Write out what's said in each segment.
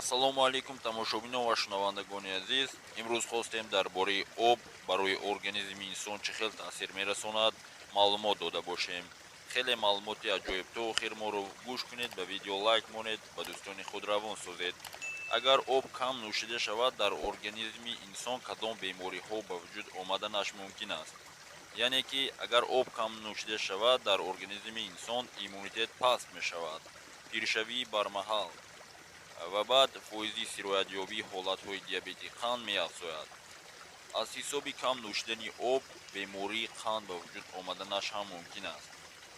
Ассалому алейкум тамошобинон ва шунавандагони азиз. Имрӯз хостем дар бораи об барои организми инсон чӣ хел таъсир мерасонад маълумот дода бошем. Хеле маълумоти аҷоибту охир моро гӯш кунед, ба видео лайк монед, ба дӯстони худ равон созед. Агар об кам нӯшида шавад, дар организми инсон кадом бемориҳо ба вуҷуд омаданаш мумкин аст? яъне ки агар об кам нӯшида шавад, дар организми инсон иммунитет паст мешавад, пиршавии бармаҳал ва баъд фоизи сироятёбии ҳолатҳои диабети қанд меафзояд. аз ҳисоби кам нӯшидани об бемории қанд ба вуҷуд омаданаш ҳам мумкин аст.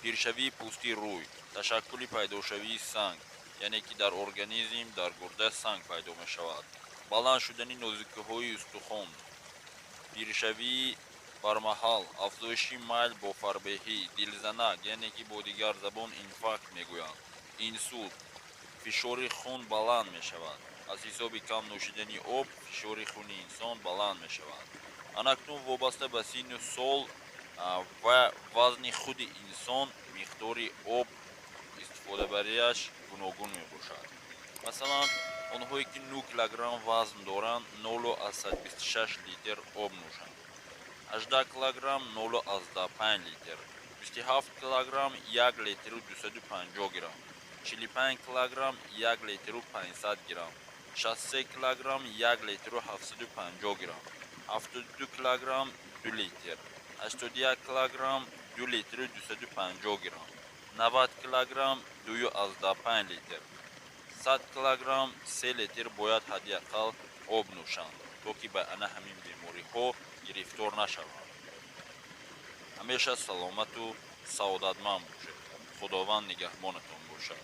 пиршавии пӯсти рӯй, ташаккули пайдошавии санг, яъне ки дар организм дар гурда санг пайдо мешавад, баланд шудани нозукиҳои устухон, пиршавии бармаҳал, афзоиши майл бо фарбеҳӣ, дилзанак, яъне ки бо дигар забон инфаркт мегӯянд, инсулт, фишори хун баланд мешавад. аз ҳисоби кам нӯшидани об фишори хуни инсон баланд мешавад. анакнун вобаста ба синну сол ва вазни худи инсон миқдори об истифодабариаш гуногун мебошад. масалан, онҳое ки 9 килограмм вазн доранд 0,26 литр об нӯшанд, 18 килограмм 0,5 литр, 27 килограмм 1 литру 250 грамм, 45 килограмм 1 литру 500 грамм, 63 килограмм 1 литру 750 грамм, 72 килограмм 2 литр, 81 килограмм 2 литру 250 грамм, 90 килограмм 2,5 литр, 100 килограмм 3 литр бояд ҳадиақал об нӯшанд, то ки ба ана ҳамин бемориҳо гирифтор нашаванд. ҳамеша саломату саодатманд бошед. худованд нигаҳбонатон бошад.